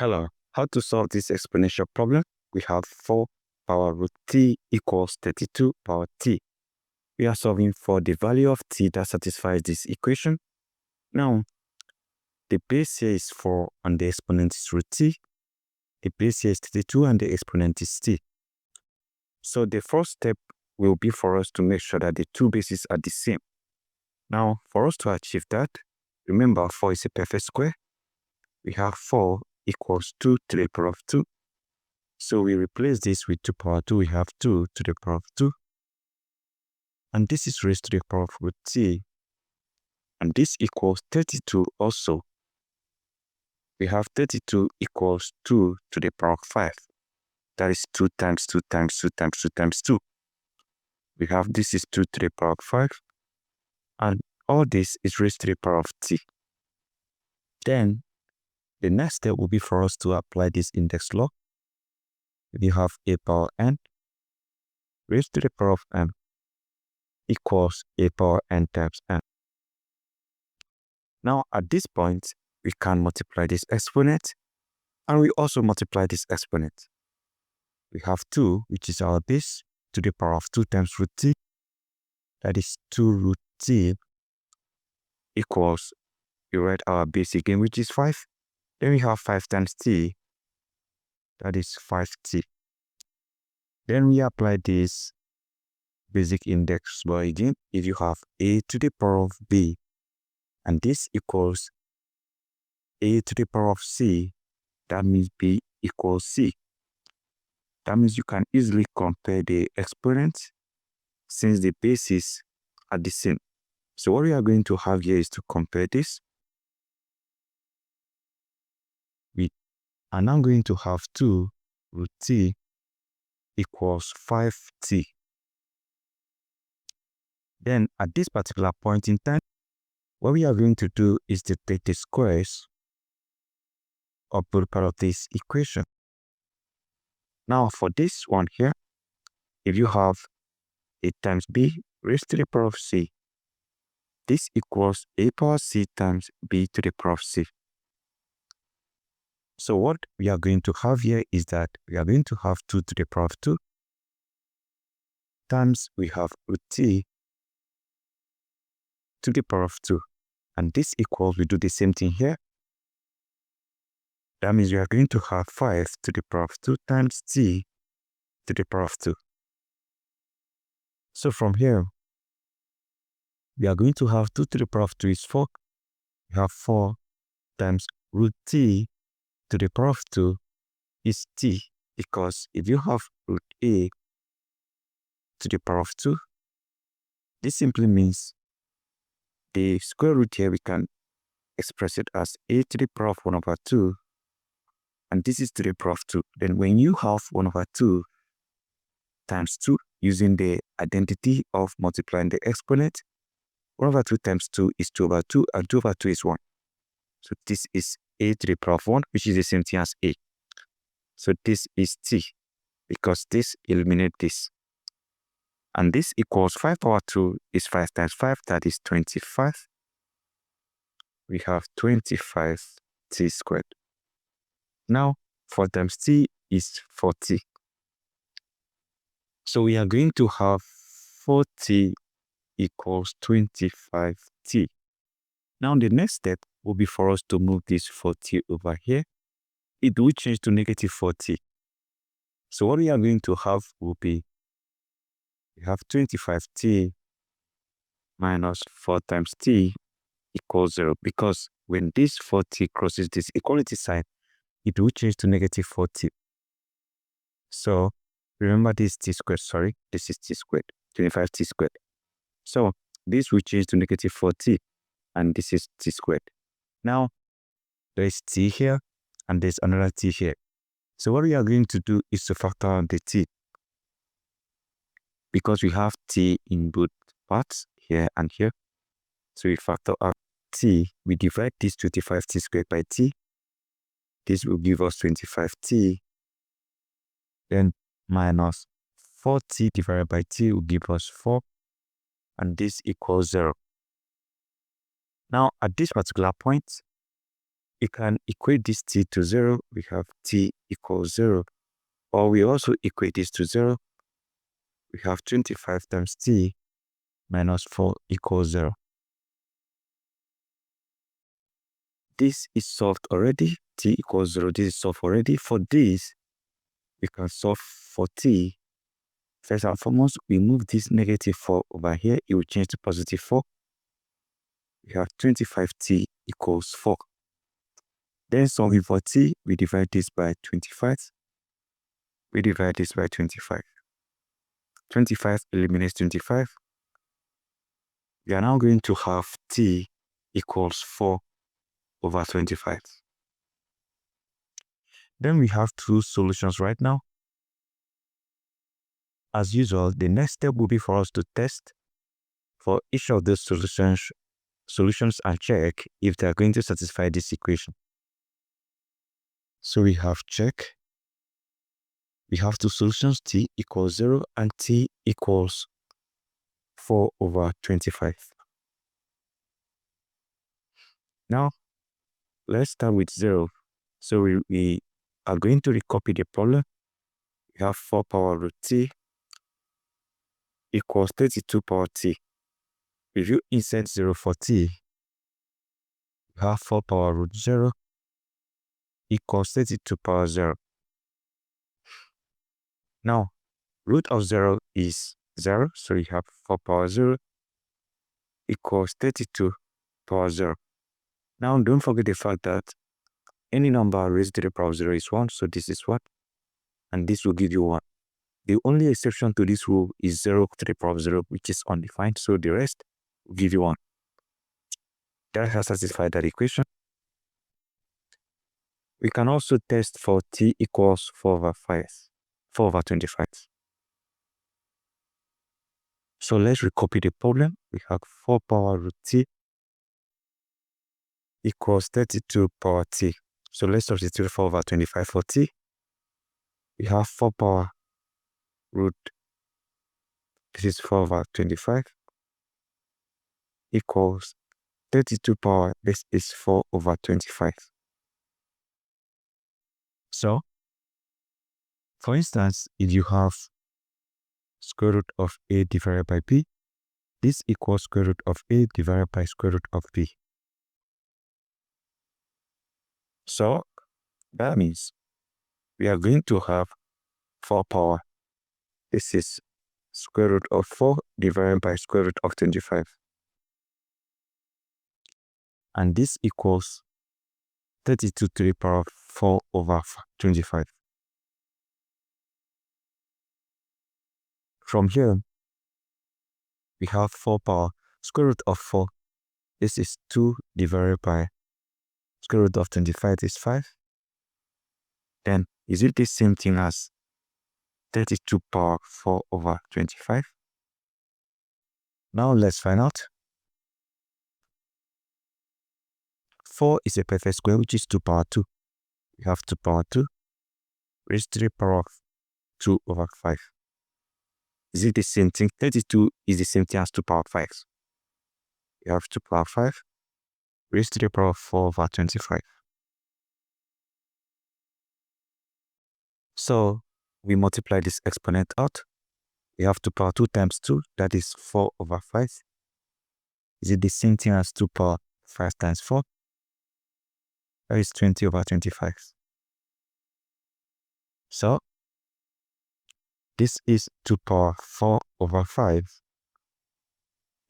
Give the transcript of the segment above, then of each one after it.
Hello, how to solve this exponential problem? We have 4 power root t equals 32 power t. We are solving for the value of t that satisfies this equation. Now, the base here is 4 and the exponent is root t. The base here is 32 and the exponent is t. So the first step will be for us to make sure that the two bases are the same. Now, for us to achieve that, remember 4 is a perfect square. We have 4 equals 2 to the power of 2. So we replace this with 2 power 2. We have 2 to the power of 2. And this is raised to the power of root t. And this equals 32 also. We have 32 equals 2 to the power of 5. That is 2 times 2 times 2 times 2 times 2. We have this is 2 to the power of 5. And all this is raised to the power of t. Then the next step will be for us to apply this index law. We have a power n raised to the power of n equals a power n times n. Now at this point, we can multiply this exponent and we also multiply this exponent. We have 2, which is our base, to the power of 2 times root t. That is 2 root t equals, we write our base again, which is 5. Then we have 5 times t, that is 5t. Then we apply this basic index law again. If you have a to the power of b, and this equals a to the power of c, that means b equals c. That means you can easily compare the exponents since the bases are the same. So what we are going to have here is to compare this. We are now going to have 2 root t equals 5t. Then at this particular point in time, what we are going to do is to take the squares of both part of this equation. Now for this one here, if you have a times b raised to the power of c, this equals a power c times b to the power of c. So what we are going to have here is that we are going to have 2 to the power of 2 times we have root t to the power of 2. And this equals, we do the same thing here. That means we are going to have 5 to the power of 2 times t to the power of 2. So from here, we are going to have 2 to the power of 2 is 4. We have 4 times root t to the power of 2 is t, because if you have root a to the power of 2, this simply means the square root here, we can express it as a to the power of 1 over 2, and this is to the power of 2. Then when you have 1 over 2 times 2, using the identity of multiplying the exponent, 1 over 2 times 2 is 2 over 2, and 2 over 2 is 1. So this is a to the power of 1, which is the same thing as a. So this is t, because this eliminates this. And this equals 5 power 2 is 5 times 5, that is 25. We have 25 t squared. Now 4 times t is 40. So we are going to have 40 equals 25t. Now the next step will be for us to move this 40 over here. It will change to negative 40. So what we are going to have will be, we have 25t minus 4 times t equals 0, because when this 40 crosses this equality sign, it will change to negative 40. So remember this t squared, sorry, this is t squared, 25t squared. So this will change to negative 40, and this is t squared. Now there is t here, and there's another t here. So what we are going to do is to factor out the t, because we have t in both parts, here and here. So we factor out t, we divide this 25t squared by t. This will give us 25t. Then minus 4t divided by t will give us 4. And this equals 0. Now at this particular point, we can equate this t to 0. We have t equals 0. Or we also equate this to 0. We have 25 times t minus 4 equals 0. This is solved already. T equals 0. This is solved already. For this, we can solve for t. First and foremost, we move this negative 4 over here. It will change to positive 4. We have 25t equals 4. Then solving for t, we divide this by 25. We divide this by 25. 25 eliminates 25. We are now going to have t equals 4 over 25. Then we have two solutions right now. As usual, the next step will be for us to test for each of those solutions and check if they are going to satisfy this equation. So we have check. We have two solutions, t equals 0 and t equals 4 over 25. Now, let's start with 0. So we are going to recopy the problem. We have 4 power root t equals 32 power t. If you insert 0 for t, we have 4 power root 0 equals 32 power 0. Now, root of 0 is 0, so you have 4 power 0 equals 32 power 0. Now, don't forget the fact that any number raised to the power of 0 is 1, so this is 1, and this will give you 1. The only exception to this rule is 0 to the power of 0, which is undefined, so the rest will give you 1. That has satisfied that equation. We can also test for t equals 4 over 25. So let's recopy the problem. We have 4 power root t equals 32 power t. So let's substitute 4 over 25 for t. We have 4 power root, this is 4 over 25, equals 32 power, this is 4 over 25. So, for instance, if you have square root of a divided by b, this equals square root of a divided by square root of b. So, that means we are going to have 4 power. This is square root of 4 divided by square root of 25. And this equals 32 to the power of 4 over 25. From here, we have 4 power square root of 4. This is 2 divided by square root of 25 is 5. Then, is it the same thing as 32 power 4 over 25? Now let's find out. 4 is a perfect square, which is 2 power 2. We have 2 power 2 raised to the power of 2 over 5. Is it the same thing? 32 is the same thing as 2 power 5. We have 2 power 5 raised to the power of 4 over 25. So we multiply this exponent out. We have 2 power 2 times 2, that is 4 over 5. Is it the same thing as 2 power 5 times 4? That is 20 over 25. So this is 2 power 4 over 5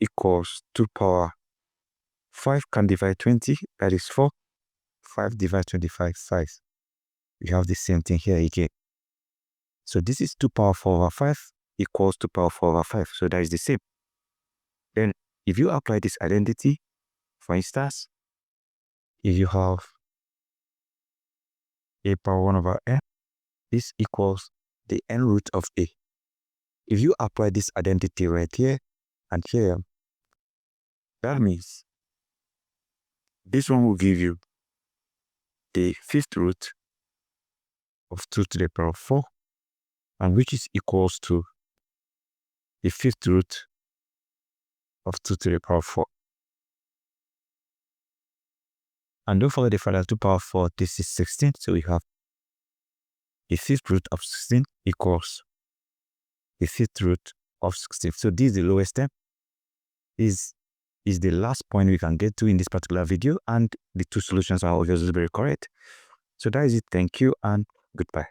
equals 2 power 5 can divide 20, that is 4. 5 divided 25, 5. We have the same thing here again. So this is 2 power 4 over 5 equals 2 power 4 over 5. So that is the same. Then if you apply this identity, for instance, if you have a power 1 over n, this equals the n root of a. If you apply this identity right here and here, that means this one will give you the fifth root of 2 to the power of 4, and which is equals to the fifth root of 2 to the power of 4. And don't forget the fact that 2 power 4, this is 16. So we have the fifth root of 16 equals the fifth root of 16. So this is the lowest term. Is the last point we can get to in this particular video, and the two solutions are obviously very correct. So that is it. Thank you and goodbye.